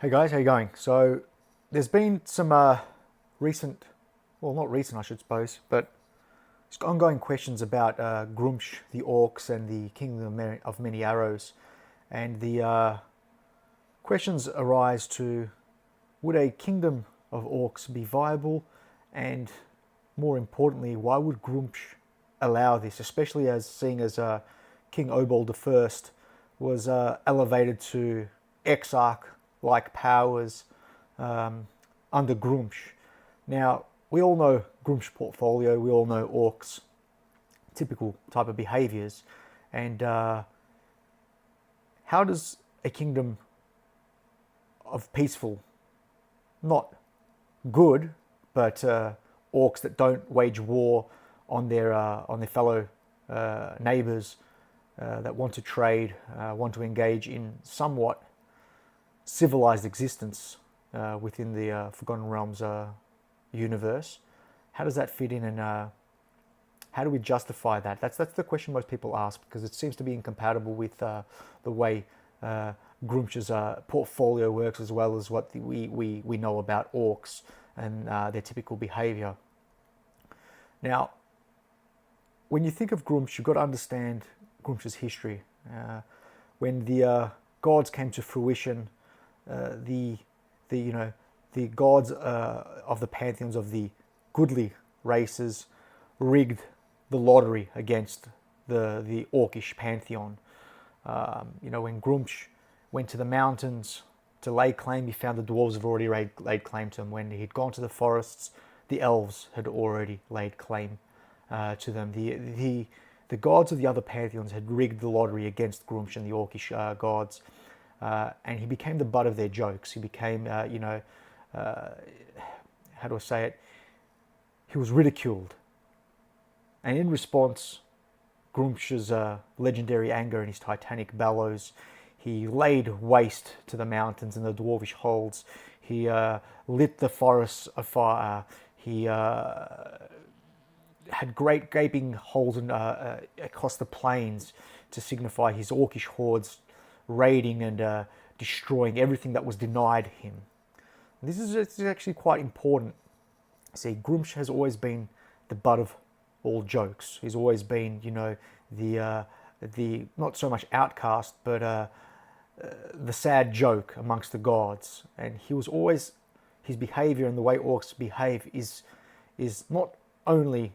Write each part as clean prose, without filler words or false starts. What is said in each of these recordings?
Hey guys, how you going? So there's been some recent, well not recent I should suppose, but just ongoing questions about Gruumsh, the orcs, and the Kingdom of Many Arrows. And the questions arise to, would a kingdom of orcs be viable? And more importantly, why would Gruumsh allow this, especially as seeing as King Obold I was elevated to exarch-like powers under Gruumsh. Now, we all know Gruumsh portfolio, we all know orcs, typical type of behaviors, and how does a kingdom of peaceful, not good, but orcs that don't wage war on their fellow neighbors, that want to trade, want to engage in somewhat civilized existence within the Forgotten Realms universe. How does that fit in, and how do we justify that? That's the question most people ask, because it seems to be incompatible with the way Gruumsh's portfolio works, as well as what we know about orcs and their typical behavior. Now, when you think of Gruumsh, you've got to understand Gruumsh's history. When the gods came to fruition, the gods of the pantheons of the goodly races rigged the lottery against the orcish pantheon. When Gruumsh went to the mountains to lay claim, he found the dwarves had already laid claim to him. When he'd gone to the forests, the elves had already laid claim to them. The gods of the other pantheons had rigged the lottery against Gruumsh and the orcish gods, and he became the butt of their jokes. He became, how do I say it? He was ridiculed. And in response, Gruumsh's legendary anger and his titanic bellows, he laid waste to the mountains and the dwarvish holds. He lit the forests afire. He had great gaping holes across the plains to signify his orcish hordes raiding and destroying everything that was denied him. This is actually quite important. See, Gruumsh has always been the butt of all jokes. He's always been, the not so much outcast, but the sad joke amongst the gods. And he was always, his behavior and the way orcs behave is not only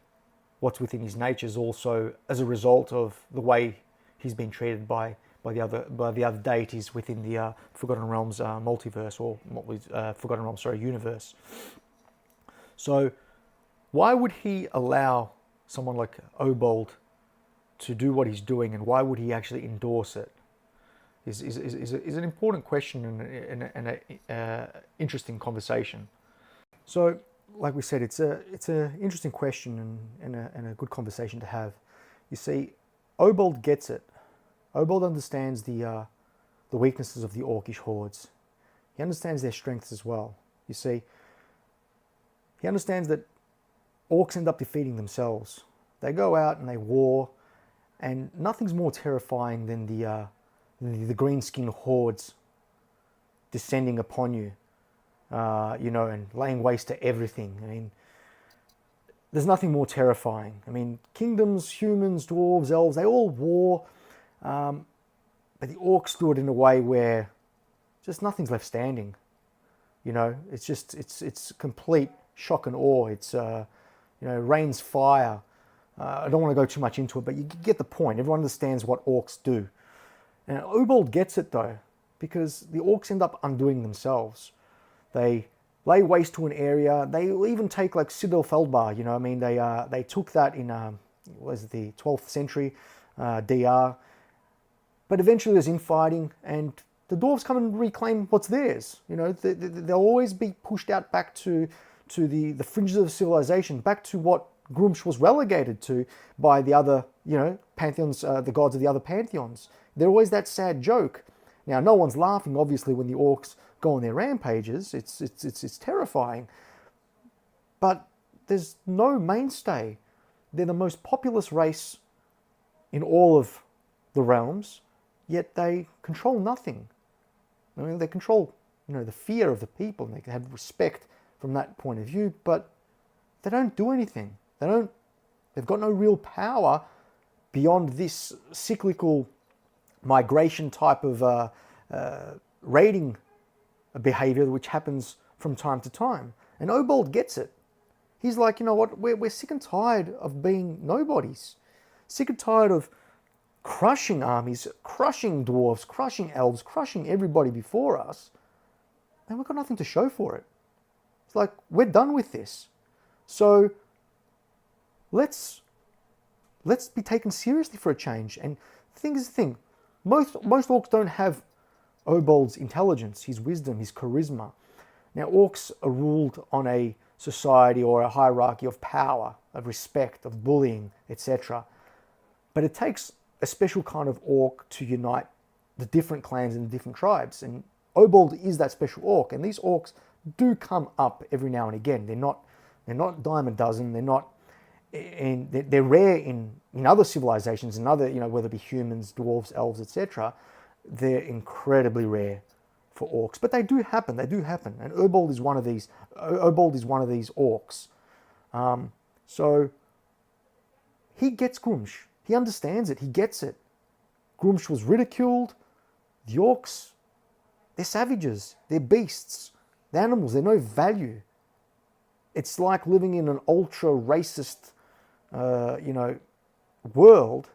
what's within his nature, is also as a result of the way he's been treated by the other deities within the Forgotten Realms multiverse, or Forgotten Realms, universe. So, why would he allow someone like Obold to do what he's doing, and why would he actually endorse it? Is an important question and an interesting conversation. So, like we said, it's an interesting question and a good conversation to have. You see, Obold gets it. Obold understands the weaknesses of the orcish hordes. He understands their strengths as well. You see, he understands that orcs end up defeating themselves. They go out and they war, and nothing's more terrifying than the green-skinned hordes descending upon you, and laying waste to everything. I mean, there's nothing more terrifying. I mean, kingdoms, humans, dwarves, elves, they all war, but the orcs do it in a way where just nothing's left standing. It's complete shock and awe. It's rains fire. I don't want to go too much into it, but you get the point. Everyone understands what orcs do. Now, Obold gets it though, because the orcs end up undoing themselves. They lay waste to an area. They even take like Citadel Feldbar. They took that in the 12th century DR. But eventually there's infighting, and the dwarves come and reclaim what's theirs. They'll always be pushed out back to the fringes of civilization, back to what Gruumsh was relegated to by the other, pantheons, the gods of the other pantheons. They're always that sad joke. Now, no one's laughing, obviously, when the orcs go on their rampages. It's terrifying. But there's no mainstay. They're the most populous race in all of the realms, yet they control nothing. I mean, they control the fear of the people, and they can have respect from that point of view, but they don't do anything. They've got no real power beyond this cyclical migration type of raiding behavior which happens from time to time. And Obold gets it. He's like, you know what, we're sick and tired of being nobodies. Sick and tired of crushing armies, crushing dwarves, crushing elves, crushing everybody before us. And we've got nothing to show for it. It's like, we're done with this. So let's be taken seriously for a change. And the thing is the thing, most orcs don't have Obold's intelligence, his wisdom, his charisma. Now, orcs are ruled on a society or a hierarchy of power, of respect, of bullying, etc. But it takes a special kind of orc to unite the different clans and the different tribes. And Obold is that special orc. And these orcs do come up every now and again. They're not dime a dozen. They're rare in other civilizations, in other, whether it be humans, dwarves, elves, etc. They're incredibly rare for orcs, but they do happen. And Obold is one of these. Obold is one of these orcs. So he gets Gruumsh. He understands it. He gets it. Gruumsh was ridiculed. The orcs, they're savages. They're beasts. They're animals. They're no value. It's like living in an ultra racist, world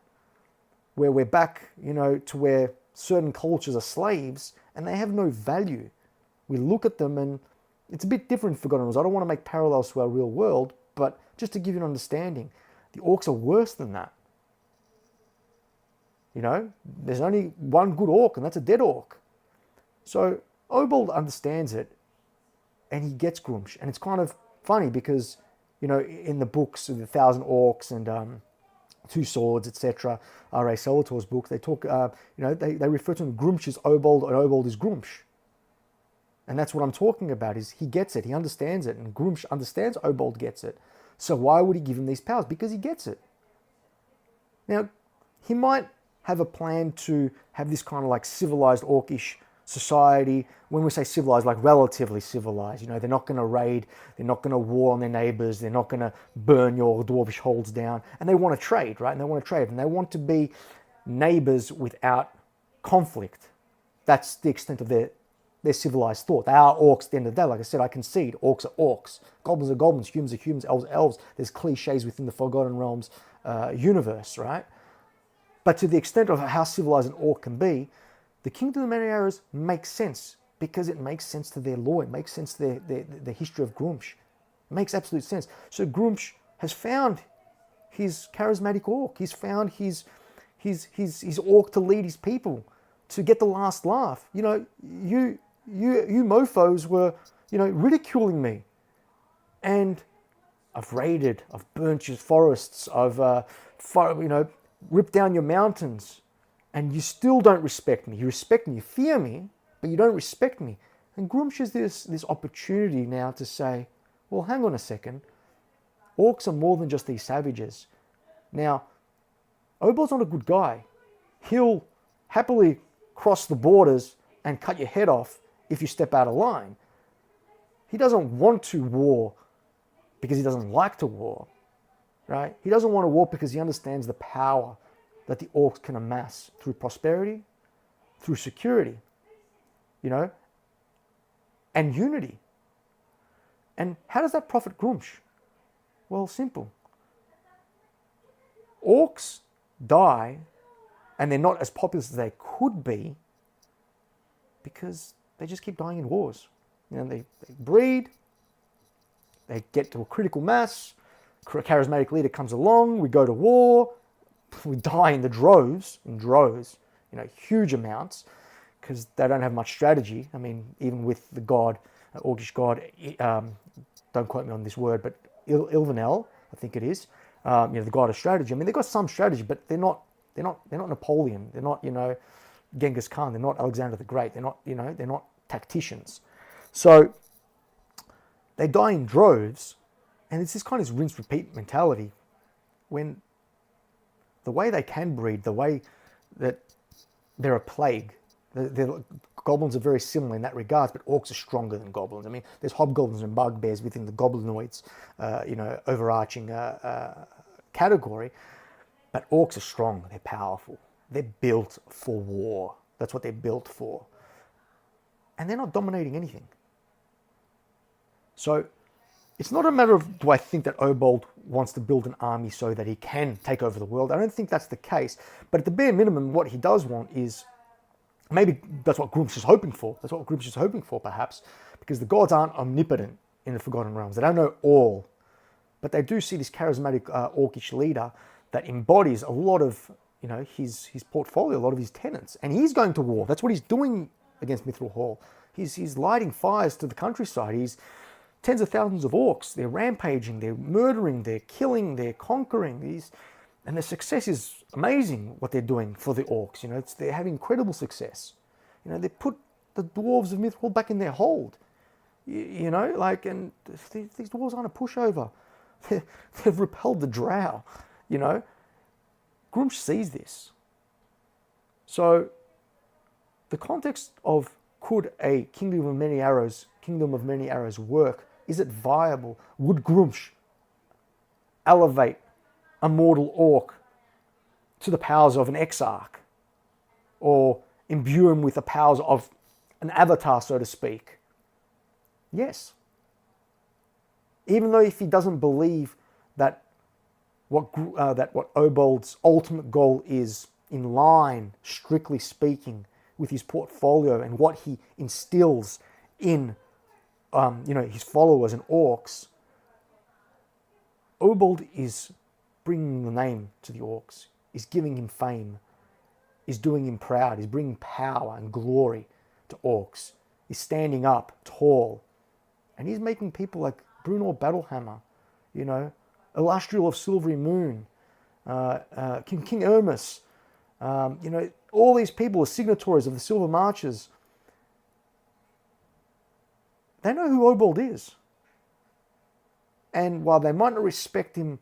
where we're back, to where certain cultures are slaves and they have no value. We look at them and it's a bit different for Forgotten Realms. I don't want to make parallels to our real world, but just to give you an understanding, the orcs are worse than that. There's only one good orc, and that's a dead orc. So Obold understands it, and he gets Gruumsh. And it's kind of funny because, in the books of the 1,000 Orcs and Two Swords, etc., R.A. Salator's book, they talk, they refer to him, Gruumsh is Obold, and Obold is Gruumsh. And that's what I'm talking about, is he gets it, he understands it, and Gruumsh understands Obold gets it. So why would he give him these powers? Because he gets it. Now, he might have a plan to have this kind of like civilized orcish society. When we say civilized, like relatively civilized, they're not going to raid, they're not going to war on their neighbors, they're not going to burn your dwarvish holds down, and they want to trade, right? And they want to trade, and they want to be neighbors without conflict. That's the extent of their civilized thought. They are orcs at the end of the day. Like I said, I concede, orcs are orcs. Goblins are goblins, humans are humans, elves are elves. There's cliches within the Forgotten Realms universe, right? But to the extent of how civilized an orc can be, the Kingdom of Many Arrows makes sense because it makes sense to their lore. It makes sense to the history of Gruumsh. It makes absolute sense. So Gruumsh has found his charismatic orc. He's found his orc to lead his people, to get the last laugh. You mofos were, ridiculing me. And I've raided, I've burnt your forests, I've, ripped down your mountains, and you still don't respect me. You respect me, you fear me, but you don't respect me. And Gruumsh has this opportunity now to say, well, hang on a second. Orcs are more than just these savages. Now, Obold's not a good guy. He'll happily cross the borders and cut your head off if you step out of line. He doesn't want to war because he doesn't like to war, right? He doesn't want to war because he understands the power that the orcs can amass through prosperity, through security, and unity. And how does that profit Gruumsh? Well, simple. Orcs die, and they're not as populous as they could be because they just keep dying in wars. They breed, they get to a critical mass, a charismatic leader comes along, we go to war, we die in droves, huge amounts, because they don't have much strategy. I mean, even with the god, orcish god, don't quote me on this word, but Ilvanel, I think it is, the god of strategy. I mean, they've got some strategy, but they're not Napoleon. They're not, Genghis Khan. They're not Alexander the Great. They're not tacticians. So they die in droves, and it's this kind of rinse-repeat mentality. When the way they can breed, the way that they're a plague, they're Goblins are very similar in that regards, but orcs are stronger than goblins. I mean, there's hobgoblins and bugbears within the goblinoids, overarching category, but orcs are strong. They're powerful. They're built for war. That's what they're built for. And they're not dominating anything. So it's not a matter of, do I think that Obold wants to build an army so that he can take over the world? I don't think that's the case. But at the bare minimum, what he does want is, maybe that's what Gruumsh is hoping for. That's what Gruumsh is hoping for, perhaps, because the gods aren't omnipotent in the Forgotten Realms. They don't know all. But they do see this charismatic orcish leader that embodies a lot of, his portfolio, a lot of his tenets. And he's going to war. That's what he's doing against Mithril Hall. He's lighting fires to the countryside. He's tens of thousands of orcs. They're rampaging, they're murdering, they're killing, they're conquering. And the success is amazing, what they're doing for the orcs. They're having incredible success. They put the dwarves of Mithril Hall back in their hold. And these dwarves aren't a pushover. They've repelled the drow. Gruumsh sees this. So the context of, could a kingdom of many arrows work? Is it viable? Would Gruumsh elevate a mortal orc to the powers of an exarch, or imbue him with the powers of an avatar, so to speak? Yes. Even though if he doesn't believe that what Obold's ultimate goal is in line, strictly speaking, with his portfolio and what he instills in his followers and orcs, Obold is bringing the name to the orcs, is giving him fame, is doing him proud, is bringing power and glory to orcs, is standing up tall, and he's making people like Brunor Battlehammer, Elastriel of Silvery Moon, King Ermus, all these people are signatories of the Silver Marches. They know who Obold is. And while they might not respect him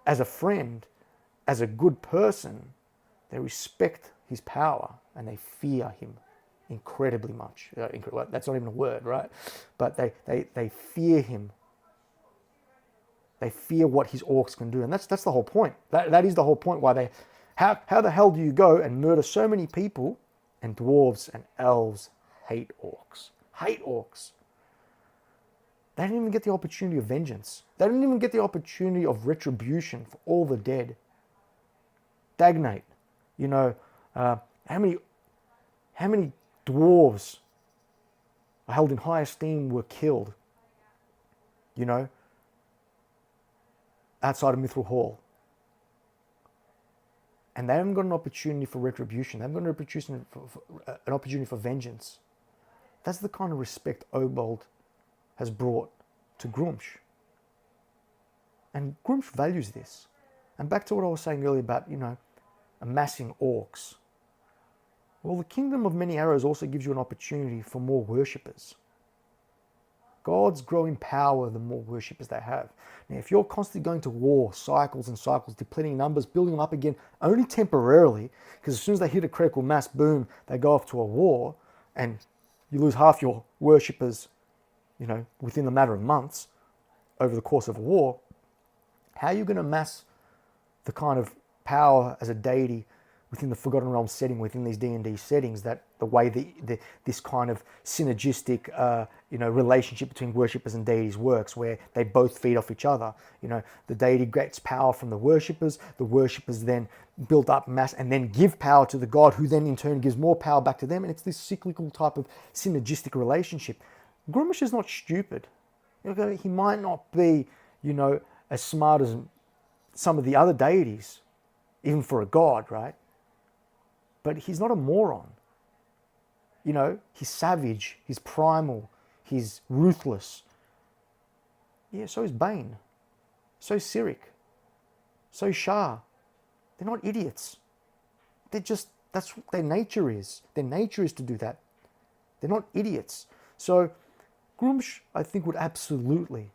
as a friend, as a good person, they respect his power and they fear him incredibly much. That's not even a word, right? But they fear him. They fear what his orcs can do. And that's the whole point. That is the whole point why how the hell do you go and murder so many people? And dwarves and elves hate orcs. Hate orcs. They didn't even get the opportunity of vengeance. They didn't even get the opportunity of retribution for all the dead. Dagnate. How many dwarves are held in high esteem were killed? Outside of Mithril Hall. And they haven't got an opportunity for retribution. They haven't got an opportunity for vengeance. That's the kind of respect Obold has brought to Gruumsh. And Gruumsh values this. And back to what I was saying earlier about, amassing orcs. Well, the Kingdom of Many Arrows also gives you an opportunity for more worshippers. Gods grow in power the more worshippers they have. Now, if you're constantly going to war, cycles and cycles, depleting numbers, building them up again, only temporarily, because as soon as they hit a critical mass, boom, they go off to a war, and you lose half your worshippers, within the matter of months, over the course of a war, how are you going to amass the kind of power as a deity within the Forgotten Realms setting, within these D&D settings, that the way this kind of synergistic, relationship between worshippers and deities works, where they both feed off each other. The deity gets power from the worshippers then build up mass and then give power to the god, who then in turn gives more power back to them, and it's this cyclical type of synergistic relationship. Gruumsh is not stupid. He might not be, as smart as some of the other deities, even for a god, right? But he's not a moron. He's savage, he's primal, he's ruthless. Yeah, so is Bane. So is Cyric. So is Shah. They're not idiots. That's what their nature is. Their nature is to do that. They're not idiots. So Gruumsh, I think, would absolutely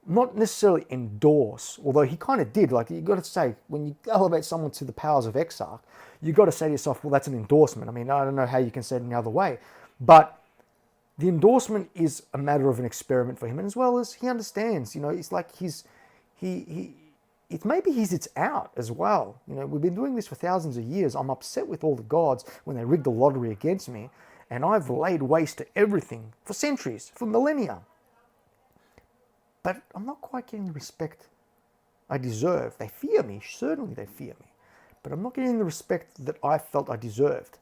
not necessarily endorse, although he kind of did. Like, you got to say, when you elevate someone to the powers of Exarch, you got to say to yourself, well, that's an endorsement. I mean, I don't know how you can say it any other way, but the endorsement is a matter of an experiment for him, and as well as he understands, it's like maybe it's out as well. We've been doing this for thousands of years. I'm upset with all the gods when they rigged the lottery against me, and I've laid waste to everything for centuries, for millennia. But I'm not quite getting the respect I deserve. They fear me, certainly they fear me. But I'm not getting the respect that I felt I deserved,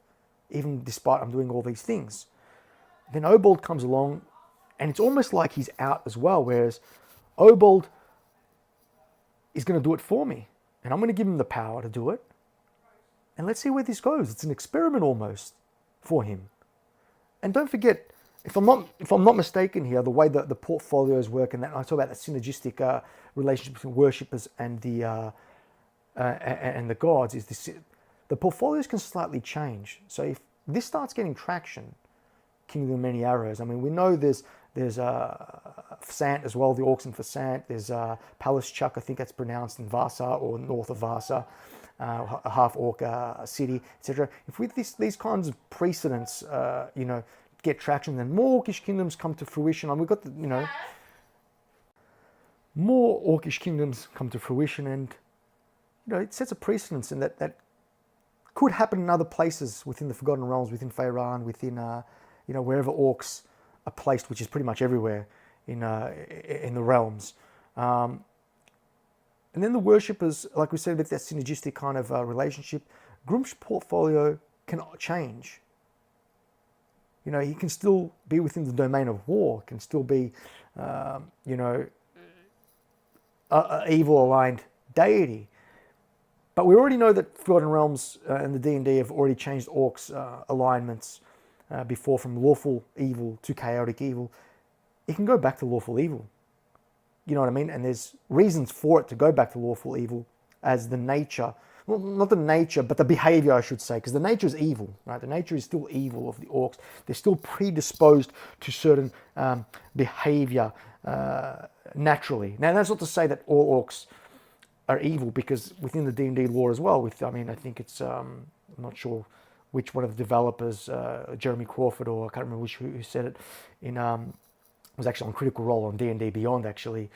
even despite I'm doing all these things. Then Obold comes along, and it's almost like he's out as well, whereas Obold is going to do it for me. And I'm going to give him the power to do it. And let's see where this goes. It's an experiment almost for him. And don't forget, if I'm not mistaken here, the way that the portfolios work, and that I talk about the synergistic relationship between worshippers and the gods, is this: the portfolios can slightly change. So if this starts getting traction, Kingdom of Many Arrows. I mean, we know there's Sant as well, the orcs in Sant. There's Palace Chuck, I think that's pronounced, in Vasa or north of Vasa, a half orc city, etc. If with these kinds of precedents, get traction, then more orcish kingdoms come to fruition. And we've got more orcish kingdoms come to fruition, and it sets a precedence, and that could happen in other places within the Forgotten Realms, within Faerun, within wherever orcs are placed, which is pretty much everywhere in the realms. And then the worshippers, like we said, with that synergistic kind of relationship, Gruumsh's portfolio can change. He can still be within the domain of war, can still be, a evil-aligned deity. But we already know that Forgotten Realms and the D&D have already changed orcs' alignments before, from lawful evil to chaotic evil. It can go back to lawful evil. You know what I mean? And there's reasons for it to go back to lawful evil, as the nature, well, not the nature, but the behavior, I should say, because the nature is evil, right? The nature is still evil of the orcs. They're still predisposed to certain behavior naturally. Now, that's not to say that all orcs are evil, because within the D&D lore as well, I think it's, I'm not sure which one of the developers, Jeremy Crawford, or I can't remember who said it, was actually on Critical Role on D&D Beyond, actually.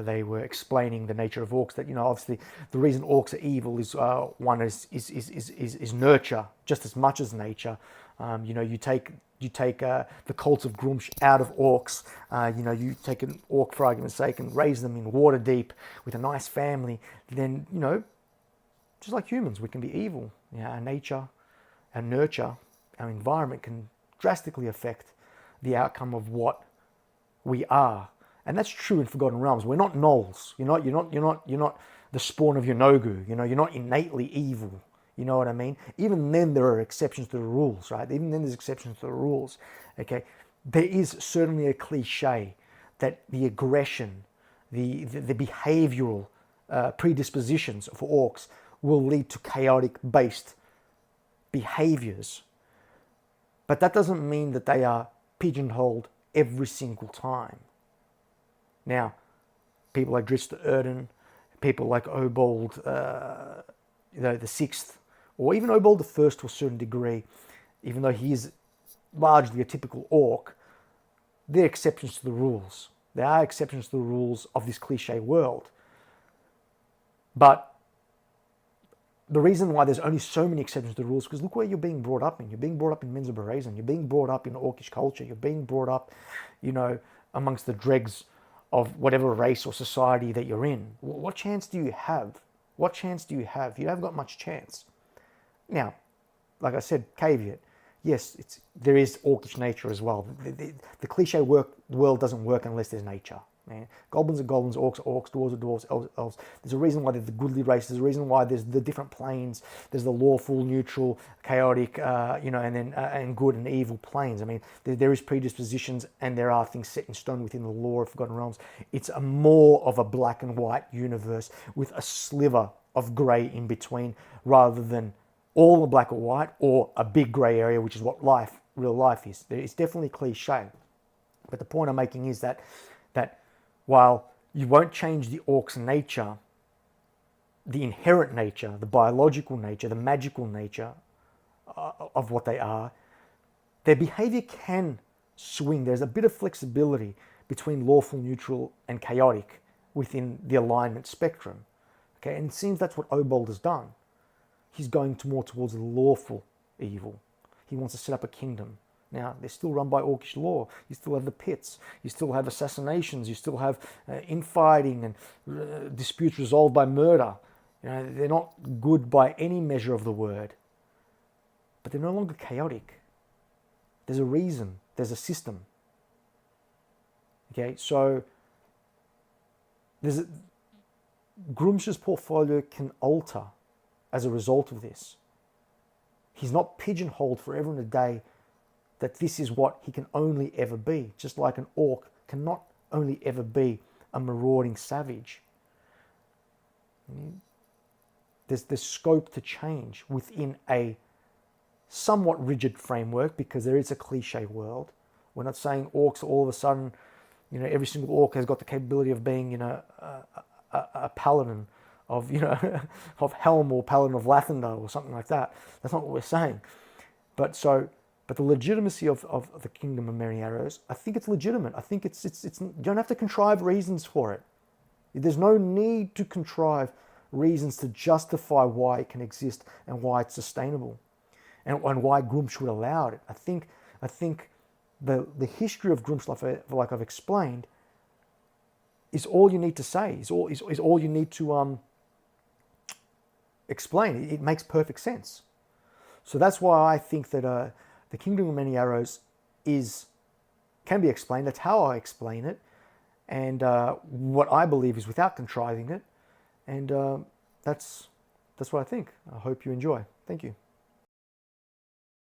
They were explaining the nature of orcs, that, obviously the reason orcs are evil is one is nurture just as much as nature. You take the cults of Gruumsh out of orcs. You take an orc, for argument's sake, and raise them in Waterdeep with a nice family. Then, just like humans, we can be evil. Our nature, our nurture, our environment can drastically affect the outcome of what we are. And that's true in Forgotten Realms. We're not gnolls. You're not the spawn of your Nogu. You're not innately evil. You know what I mean? Even then, there are exceptions to the rules, right? Even then, there's exceptions to the rules. Okay, there is certainly a cliche that the aggression, the behavioral predispositions of orcs will lead to chaotic-based behaviors. But that doesn't mean that they are pigeonholed every single time. Now, people like Drizzt Erden, people like Obold, the Sixth, or even Obold the First to a certain degree, even though he is largely a typical orc, they're exceptions to the rules. There are exceptions to the rules of this cliche world. But the reason why there's only so many exceptions to the rules is because look where you're being brought up in. You're being brought up in Menza Berezan. You're being brought up in orcish culture. You're being brought up, amongst the dregs of whatever race or society that you're in. What chance do you have? What chance do you have? You haven't got much chance. Now, like I said, caveat. Yes, there is orcish nature as well. The cliche world doesn't work unless there's nature. Man. Goblins are goblins, orcs are orcs, dwarves are dwarves, elves are elves. There's a reason why there's the goodly race. There's a reason why there's the different planes. There's the lawful, neutral, chaotic, and good and evil planes. I mean, there is predispositions, and there are things set in stone within the lore of Forgotten Realms. It's more of a black and white universe with a sliver of grey in between, rather than all the black or white, or a big grey area, which is what real life is. It's definitely cliche. But the point I'm making is that while You won't change the orc's nature, the inherent nature, the biological nature, the magical nature of what they are. Their behavior can swing. There's a bit of flexibility between lawful, neutral, and chaotic within the alignment spectrum. Okay, and it seems that's what Obold has done. He's going more towards the lawful evil. He wants to set up a kingdom. Now, they're still run by orcish law. You still have the pits. You still have assassinations. You still have infighting and disputes resolved by murder. You know, they're not good by any measure of the word. But they're no longer chaotic. There's a reason. There's a system. Okay, so Gruumsh's portfolio can alter as a result of this. He's not pigeonholed forever and a day that this is what he can only ever be, just like an orc cannot only ever be a marauding savage. There's scope to change within a somewhat rigid framework, because there is a cliche world. We're not saying orcs all of a sudden, you know, every single orc has got the capability of being, you know, a paladin of, you know, of Helm or paladin of Lathander or something like that. That's not what we're saying. But the legitimacy of the Kingdom of Many Arrows, I think it's legitimate. I think it's you don't have to contrive reasons for it. There's no need to contrive reasons to justify why it can exist and why it's sustainable, and why Gruumsh would allow it. I think the history of Gruumsh, like I've explained, is all you need to say. Is all you need to explain. It makes perfect sense. So that's why I think that the Kingdom of Many Arrows can be explained. That's how I explain it, and what I believe is without contriving it. And that's what I think. I hope you enjoy. Thank you.